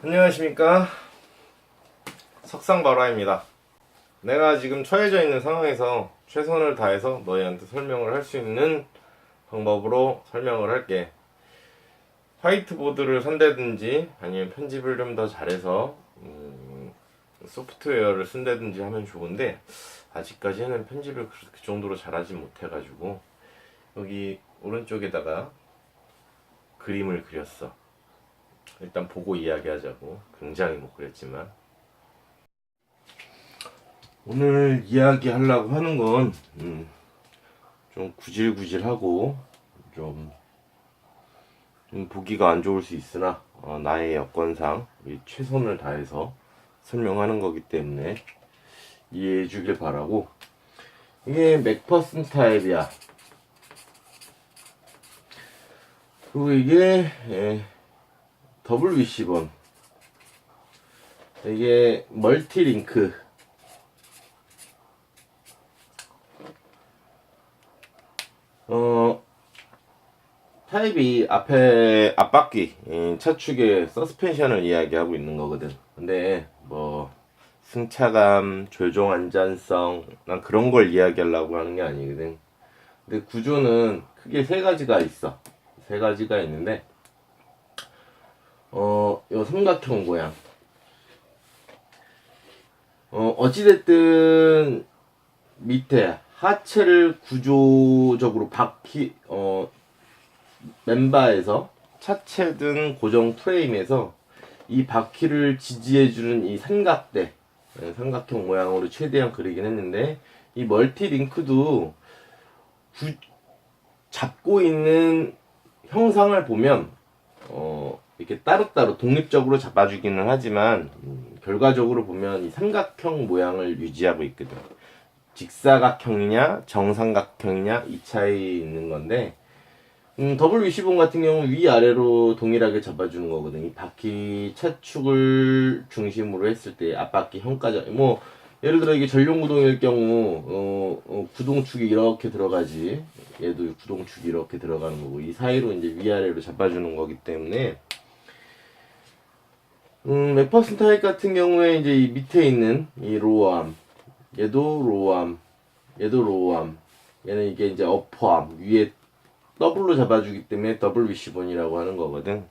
안녕하십니까, 석상바라입니다. 내가 지금 처해져 있는 상황에서 최선을 다해서 너희한테 설명을 할 수 있는 방법으로 설명을 할게. 화이트보드를 산다든지 아니면 편집을 좀 더 잘해서 소프트웨어를 쓴다든지 하면 좋은데, 아직까지는 편집을 그 정도로 잘하지 못해가지고 여기 오른쪽에다가 그림을 그렸어. 일단 보고 이야기하자고. 굉장히 못 그렸지만 오늘 이야기하려고 하는 건 좀 구질구질하고 좀 보기가 안 좋을 수 있으나 나의 여건상 최선을 다해서 설명하는 거기 때문에 이해해 주길 바라고. 이게 맥퍼슨 타입이야. 그리고 이게 WC1, 이게 멀티링크. 타입이 앞에 앞바퀴 차축의 서스펜션을 이야기하고 있는 거거든. 근데 뭐 승차감, 조종 안전성, 난 그런 걸 이야기하려고 하는 게 아니거든. 근데 구조는 크게 세 가지가 있어. 세 가지가 있는데 요 삼각형 모양. 어찌됐든 밑에 하체를 구조적으로 바퀴 멤버에서 차체든 고정 프레임에서 이 바퀴를 지지해주는 이 삼각대, 삼각형 모양으로 최대한 그리긴 했는데, 이 멀티링크도 잡고 있는 형상을 보면 이렇게 따로따로 독립적으로 잡아주기는 하지만 결과적으로 보면 이 삼각형 모양을 유지하고 있거든. 직사각형이냐 정삼각형이냐 이 차이 있는 건데, WC1 같은 경우는 위아래로 동일하게 잡아주는 거거든. 이 바퀴 차축을 중심으로 했을 때 앞바퀴 형까지, 뭐 예를 들어 이게 전용 구동일 경우 구동축이 이렇게 들어가지, 얘도 구동축이 이렇게 들어가는 거고, 이 사이로 이제 위아래로 잡아주는 거기 때문에 맥퍼슨 타입 같은 경우에 이제 이 밑에 있는 이 로어암, 얘도 로어암, 얘도 로어암, 얘는 이게 이제 어퍼암, 위에 더블로 잡아주기 때문에 WC1이라고 하는 거거든.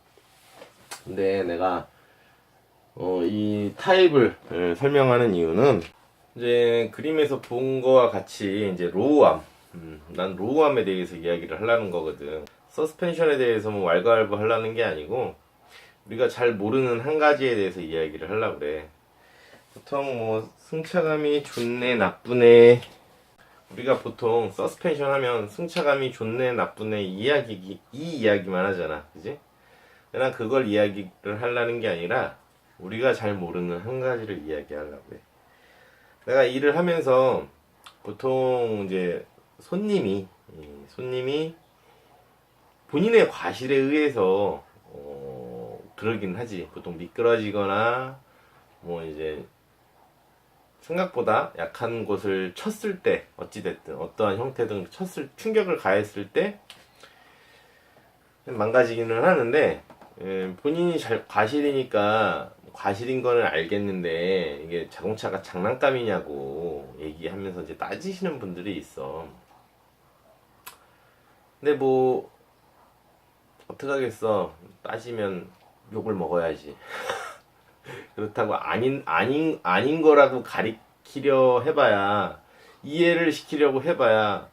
근데 내가 이 타입을 설명하는 이유는 이제 그림에서 본 거와 같이 이제 로우암, 난 로우암에 대해서 이야기를 하려는 거거든. 서스펜션에 대해서 뭐 왈가왈부 하려는 게 아니고 우리가 잘 모르는 한 가지에 대해서 이야기를 하려고 그래. 보통 뭐 승차감이 좋네 나쁘네, 우리가 보통 서스펜션 하면 승차감이 좋네 나쁘네 이 이야기만 하잖아, 그지? 난 그걸 이야기를 하려는 게 아니라 우리가 잘 모르는 한 가지를 이야기하려고 해. 내가 일을 하면서 보통 이제 손님이 본인의 과실에 의해서 그러긴 하지. 보통 미끄러지거나 뭐 이제 생각보다 약한 곳을 쳤을 때, 어찌됐든 어떠한 형태든 충격을 가했을 때 망가지기는 하는데, 본인이 과실이니까 과실인 거는 알겠는데 이게 자동차가 장난감이냐고 얘기하면서 이제 따지시는 분들이 있어. 근데 뭐 어떡하겠어, 따지면 욕을 먹어야지. 그렇다고 아닌 거라고 가리키려 해봐야, 이해를 시키려고 해봐야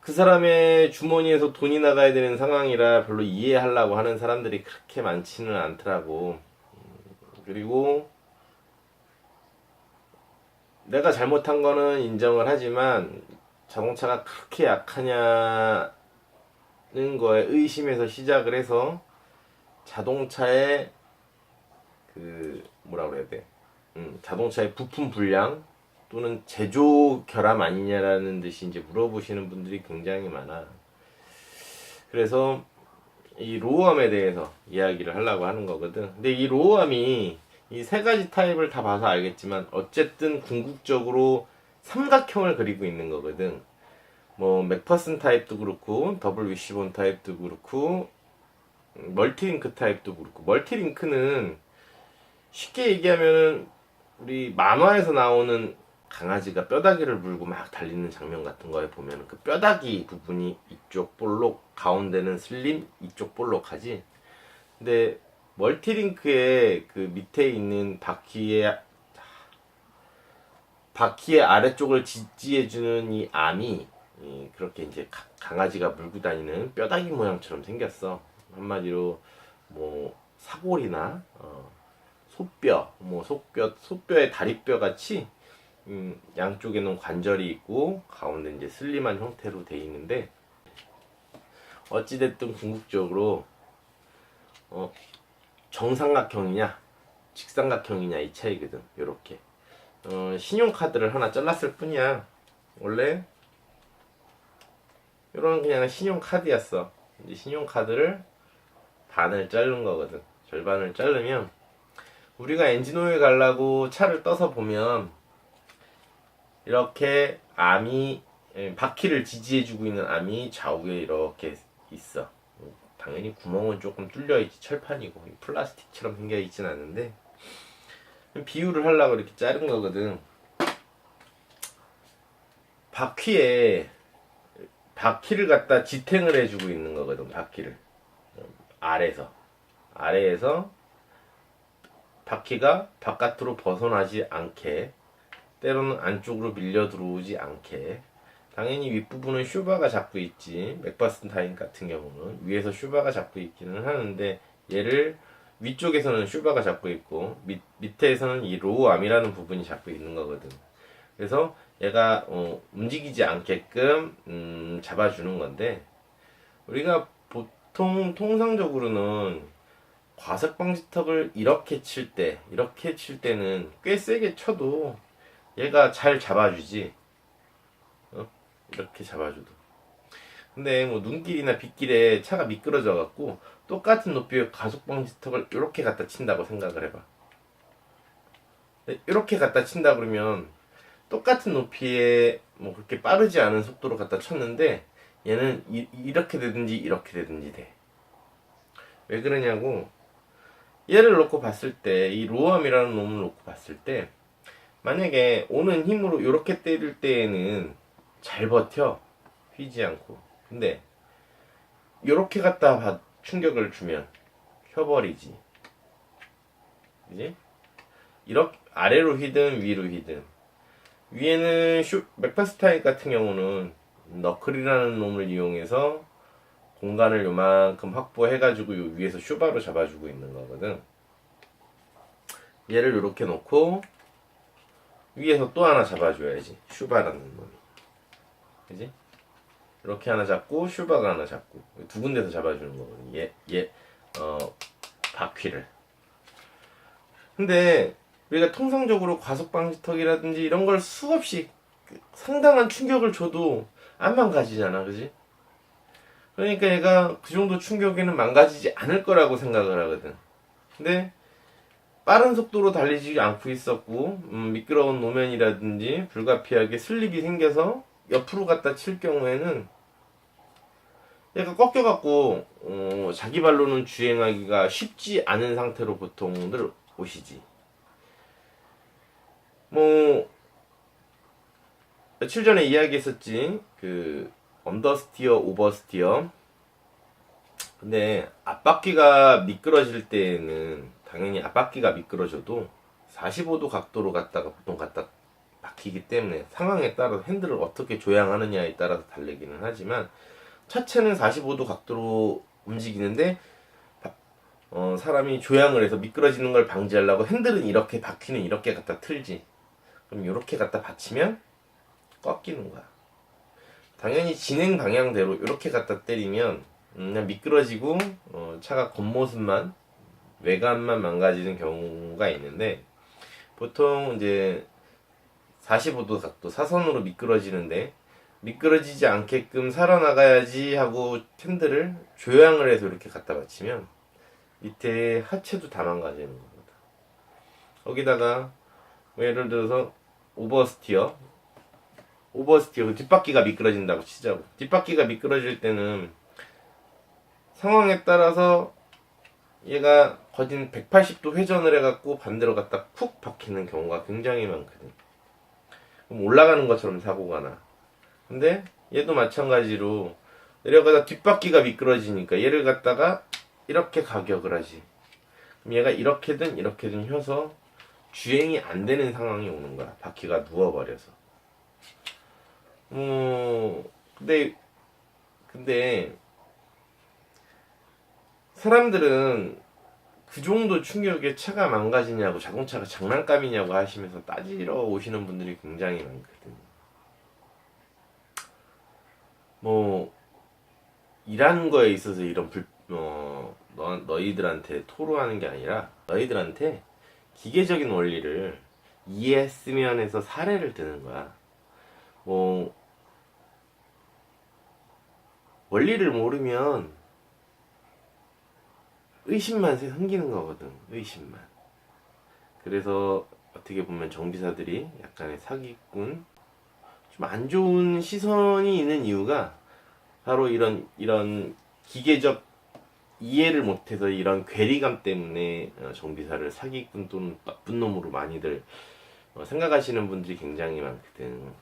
그 사람의 주머니에서 돈이 나가야 되는 상황이라 별로 이해하려고 하는 사람들이 그렇게 많지는 않더라고. 그리고 내가 잘못한 거는 인정을 하지만 자동차가 그렇게 약하냐는 거에 의심에서 시작을 해서 자동차의 뭐라 그래야 돼? 자동차의 부품 불량 또는 제조 결함 아니냐라는 듯이 이제 물어보시는 분들이 굉장히 많아. 그래서 이 로우암에 대해서 이야기를 하려고 하는 거거든. 근데 이 로우암이 이 세 가지 타입을 다 봐서 알겠지만 어쨌든 궁극적으로 삼각형을 그리고 있는 거거든. 뭐 맥퍼슨 타입도 그렇고 WC1 타입도 그렇고 멀티링크 타입도 그렇고, 멀티링크는 쉽게 얘기하면은 우리 만화에서 나오는 강아지가 뼈다귀를 물고 막 달리는 장면 같은 거에 보면 그 뼈다귀 부분이 이쪽 볼록, 가운데는 슬림, 이쪽 볼록하지. 근데 멀티링크의 그 밑에 있는 바퀴의 아래쪽을 지지해주는 이 암이 그렇게 이제 강아지가 물고 다니는 뼈다귀 모양처럼 생겼어. 한마디로 뭐 사골이나 소뼈, 뭐 소뼈의 다리뼈 같이 양쪽에는 관절이 있고 가운데 이제 슬림한 형태로 돼 있는데 어찌됐든 궁극적으로 정삼각형이냐 직삼각형이냐 이 차이거든. 요렇게 신용카드를 하나 잘랐을 뿐이야. 원래 요런 그냥 신용카드였어. 이제 신용카드를 반을 자른 거거든. 절반을 자르면 우리가 엔진오일 가려고 차를 떠서 보면 이렇게 암이 바퀴를 지지해주고 있는 암이 좌우에 이렇게 있어. 당연히 구멍은 조금 뚫려있지. 철판이고 플라스틱처럼 생겨있진 않은데 비유를 하려고 이렇게 자른 거거든. 바퀴를 갖다 지탱을 해주고 있는 거거든. 바퀴를 아래에서 바퀴가 바깥으로 벗어나지 않게, 때로는 안쪽으로 밀려 들어오지 않게. 당연히 윗부분은 슈바가 잡고 있지. 맥바스타인 같은 경우는 위에서 슈바가 잡고 있기는 하는데 얘를 위쪽에서는 슈바가 잡고 있고 밑에서는 이 로우암이라는 부분이 잡고 있는 거거든. 그래서 얘가 움직이지 않게끔 잡아주는 건데, 우리가 보통 통상적으로는 과석 방지턱을 이렇게 칠 때는 꽤 세게 쳐도 얘가 잘 잡아주지. 이렇게 잡아줘도. 근데 뭐 눈길이나 빗길에 차가 미끄러져 갖고 똑같은 높이의 과속 방지턱을 이렇게 갖다 친다고 생각을 해봐. 이렇게 갖다 친다 그러면 똑같은 높이에 뭐 그렇게 빠르지 않은 속도로 갖다 쳤는데 얘는 이렇게 되든지 이렇게 되든지 돼. 왜 그러냐고, 얘를 놓고 봤을 때, 이 로암이라는 놈을 놓고 봤을 때 만약에 오는 힘으로 이렇게 때릴 때에는 잘 버텨, 휘지 않고. 근데 이렇게 갖다 충격을 주면 펴버리지. 그지? 이렇게 아래로 휘든 위로 휘든. 위에는 맥파스타인 같은 경우는 너클이라는 놈을 이용해서 공간을 요만큼 확보해가지고 요 위에서 슈바로 잡아주고 있는 거거든. 얘를 이렇게 놓고 위에서 또 하나 잡아줘야지. 슈바라는 놈이. 그지? 이렇게 하나 잡고 슈바가 하나 잡고 두 군데서 잡아주는 거거든. 바퀴를. 근데 우리가 통상적으로 과속 방지턱이라든지 이런 걸 수없이 상당한 충격을 줘도 안 망가지잖아, 그지? 그러니까 얘가 그 정도 충격에는 망가지지 않을 거라고 생각을 하거든. 근데 빠른 속도로 달리지 않고 있었고 미끄러운 노면이라든지 불가피하게 슬립이 생겨서 옆으로 갖다 칠 경우에는 얘가 꺾여갖고 자기 발로는 주행하기가 쉽지 않은 상태로 보통들 오시지. 뭐 며칠 전에 이야기했었지, 그 언더스티어, 오버스티어. 근데 앞바퀴가 미끄러질 때에는 당연히 앞바퀴가 미끄러져도 45도 각도로 갖다가 보통 갖다 박히기 때문에 상황에 따라 핸들을 어떻게 조향하느냐에 따라서 다르기는 하지만 차체는 45도 각도로 움직이는데 사람이 조향을 해서 미끄러지는 걸 방지하려고 핸들은 이렇게, 바퀴는 이렇게 갖다 틀지. 그럼 이렇게 갖다 받치면 꺾이는 거야. 당연히 진행 방향대로 이렇게 갖다 때리면 그냥 미끄러지고 차가 겉모습만, 외관만 망가지는 경우가 있는데, 보통 이제 45도 각도 사선으로 미끄러지는데 미끄러지지 않게끔 살아나가야지 하고 핸들을 조향을 해서 이렇게 갖다 받치면 밑에 하체도 다 망가지는 겁니다. 거기다가 뭐 예를 들어서 오버스티어 뒷바퀴가 미끄러진다고 치자고. 뒷바퀴가 미끄러질 때는 상황에 따라서 얘가 더딘 180도 회전을 해갖고 반대로 갖다 쿡 박히는 경우가 굉장히 많거든. 그럼 올라가는 것처럼 사고가 나. 근데 얘도 마찬가지로 내려가다 뒷바퀴가 미끄러지니까 얘를 갖다가 이렇게 가격을 하지. 그럼 얘가 이렇게든 혀서 주행이 안 되는 상황이 오는 거야. 바퀴가 누워버려서. 근데 사람들은 그 정도 충격에 차가 망가지냐고, 자동차가 장난감이냐고 하시면서 따지러 오시는 분들이 굉장히 많거든. 뭐 일하는 거에 있어서 이런 너희들한테 토로하는 게 아니라 너희들한테 기계적인 원리를 이해했으면 해서 사례를 드는 거야. 뭐 원리를 모르면 의심만 생기는 거거든. 의심만. 그래서 어떻게 보면 정비사들이 약간의 사기꾼, 좀 안 좋은 시선이 있는 이유가 바로 이런 기계적 이해를 못해서 이런 괴리감 때문에 정비사를 사기꾼 또는 나쁜 놈으로 많이들 생각하시는 분들이 굉장히 많거든.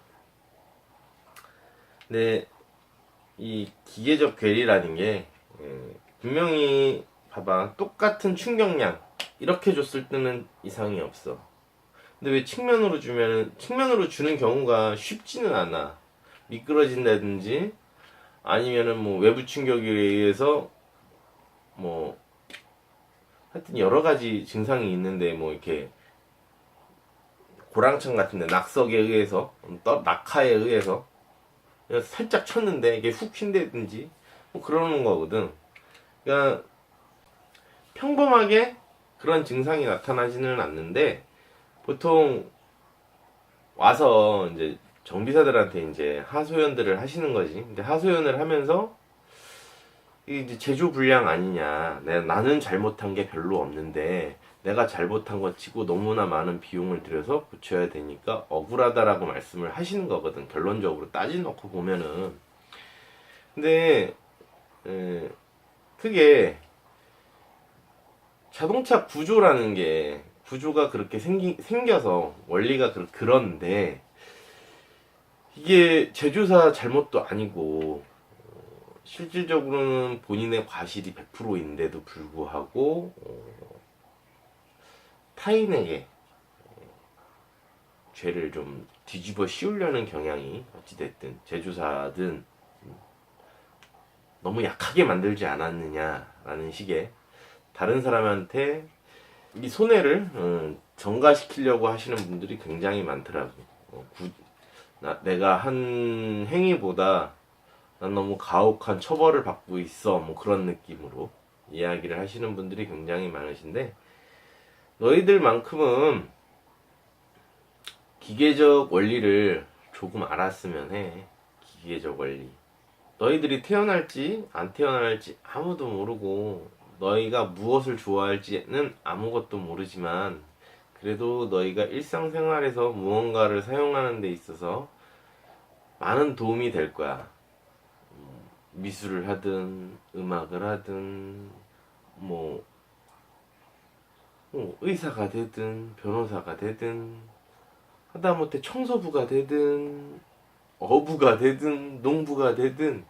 근데 이 기계적 괴리라는 게 분명히 봐봐, 똑같은 충격량 이렇게 줬을 때는 이상이 없어. 근데 왜 측면으로 주는 경우가 쉽지는 않아. 미끄러진다든지 아니면은 뭐 외부 충격에 의해서 뭐 하여튼 여러 가지 증상이 있는데, 뭐 이렇게 고랑천 같은데 낙석에 의해서 낙하에 의해서 살짝 쳤는데 이게 훅 휜다든지 뭐 그러는 거거든. 그러니까 평범하게 그런 증상이 나타나지는 않는데, 보통 와서 이제 정비사들한테 이제 하소연들을 하시는 거지. 근데 하소연을 하면서 이제 제조 불량 아니냐, 나는 잘못한 게 별로 없는데 내가 잘못한 것 치고 너무나 많은 비용을 들여서 고쳐야 되니까 억울하다라고 말씀을 하시는 거거든, 결론적으로 따지놓고 보면은. 근데 그게 자동차 구조라는 게, 구조가 그렇게 생겨서 원리가 그런데 이게 제조사 잘못도 아니고 실질적으로는 본인의 과실이 100%인데도 불구하고 타인에게 죄를 좀 뒤집어 씌우려는 경향이 어찌됐든 제조사든 너무 약하게 만들지 않았느냐라는 식의 다른 사람한테 이 손해를 전가시키려고 하시는 분들이 굉장히 많더라고. 내가 한 행위보다 난 너무 가혹한 처벌을 받고 있어, 뭐 그런 느낌으로 이야기를 하시는 분들이 굉장히 많으신데, 너희들만큼은 기계적 원리를 조금 알았으면 해. 기계적 원리. 너희들이 태어날지 안 태어날지 아무도 모르고, 너희가 무엇을 좋아할지는 아무것도 모르지만, 그래도 너희가 일상생활에서 무언가를 사용하는 데 있어서 많은 도움이 될 거야. 미술을 하든 음악을 하든 뭐 의사가 되든 변호사가 되든 하다못해 청소부가 되든 어부가 되든 농부가 되든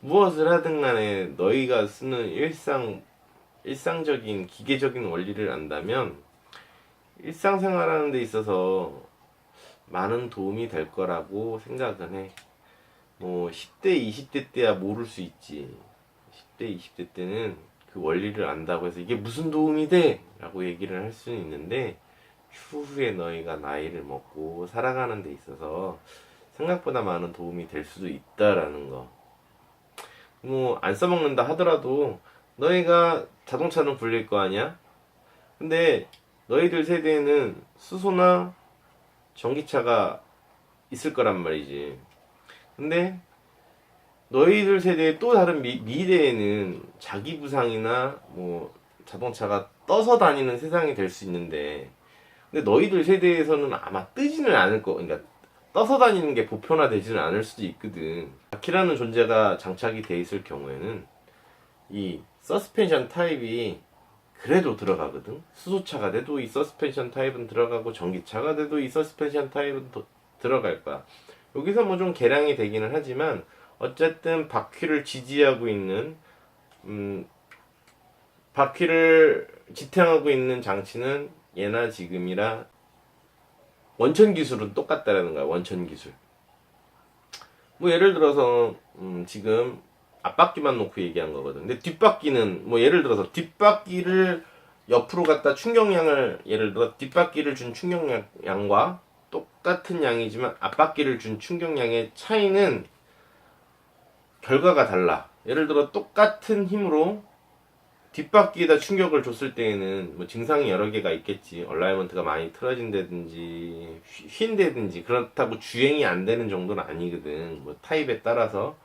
무엇을 하든 간에 너희가 쓰는 일상적인 기계적인 원리를 안다면 일상생활하는 데 있어서 많은 도움이 될 거라고 생각은 해. 뭐 10대, 20대 때야 모를 수 있지. 10대, 20대 때는 그 원리를 안다고 해서 이게 무슨 도움이 돼? 라고 얘기를 할 수는 있는데, 추후에 너희가 나이를 먹고 살아가는 데 있어서 생각보다 많은 도움이 될 수도 있다라는 거. 뭐 안 써먹는다 하더라도 너희가 자동차는 굴릴 거 아니야? 근데 너희들 세대에는 수소나 전기차가 있을 거란 말이지. 근데 너희들 세대의 또 다른 미래에는 자기 부상이나 뭐 자동차가 떠서 다니는 세상이 될 수 있는데, 근데 너희들 세대에서는 아마 뜨지는 않을 거, 그러니까 떠서 다니는 게 보편화되지는 않을 수도 있거든. 바퀴라는 존재가 장착이 돼 있을 경우에는 이 서스펜션 타입이 그래도 들어가거든. 수소차가 돼도 이 서스펜션 타입은 들어가고 전기차가 돼도 이 서스펜션 타입은 들어갈 거야. 여기서 뭐 좀 개량이 되기는 하지만 어쨌든 바퀴를 지지하고 있는 바퀴를 지탱하고 있는 장치는 예나 지금이라 원천 기술은 똑같다라는 거야. 원천 기술. 뭐 예를 들어서 지금 앞바퀴만 놓고 얘기한 거거든. 근데 뒷바퀴는 뭐 예를 들어서 뒷바퀴를 옆으로 갖다 충격량을 예를 들어 뒷바퀴를 준 충격량과 똑같은 양이지만 앞바퀴를 준 충격량의 차이는 결과가 달라. 예를 들어 똑같은 힘으로 뒷바퀴에다 충격을 줬을 때에는 뭐 증상이 여러 개가 있겠지. 얼라이먼트가 많이 틀어진다든지 휜다든지 그렇다고 주행이 안 되는 정도는 아니거든. 뭐 타입에 따라서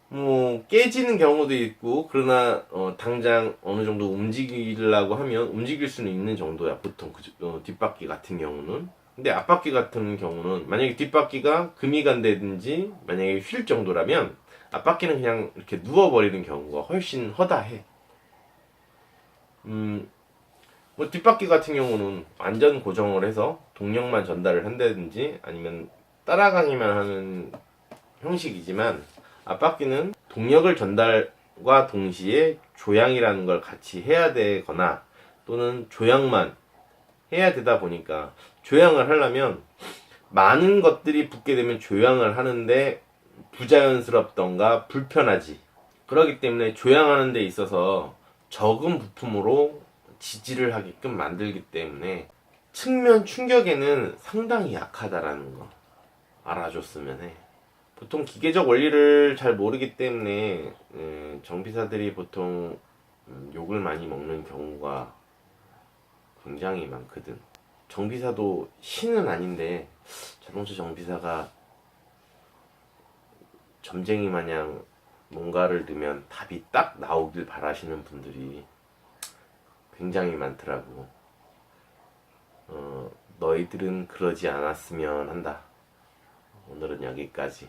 뭐 깨지는 경우도 있고 그러나 당장 어느 정도 움직이려고 하면 움직일 수는 있는 정도야. 보통 뒷바퀴 같은 경우는. 근데 앞바퀴 같은 경우는 만약에 뒷바퀴가 금이 간다든지 만약에 휠 정도라면 앞바퀴는 그냥 이렇게 누워버리는 경우가 훨씬 허다해. 뭐 뒷바퀴 같은 경우는 완전 고정을 해서 동력만 전달을 한다든지 아니면 따라가기만 하는 형식이지만 앞바퀴는 동력을 전달과 동시에 조향이라는 걸 같이 해야 되거나 또는 조향만 해야 되다 보니까 조향을 하려면 많은 것들이 붙게 되면 조향을 하는데 부자연스럽던가 불편하지. 그렇기 때문에 조향하는 데 있어서 적은 부품으로 지지를 하게끔 만들기 때문에 측면 충격에는 상당히 약하다라는 거 알아줬으면 해. 보통 기계적 원리를 잘 모르기 때문에 정비사들이 보통 욕을 많이 먹는 경우가 굉장히 많거든. 정비사도 신은 아닌데 자동차 정비사가 점쟁이 마냥 뭔가를 넣으면 답이 딱 나오길 바라시는 분들이 굉장히 많더라고. 너희들은 그러지 않았으면 한다. 오늘은 여기까지.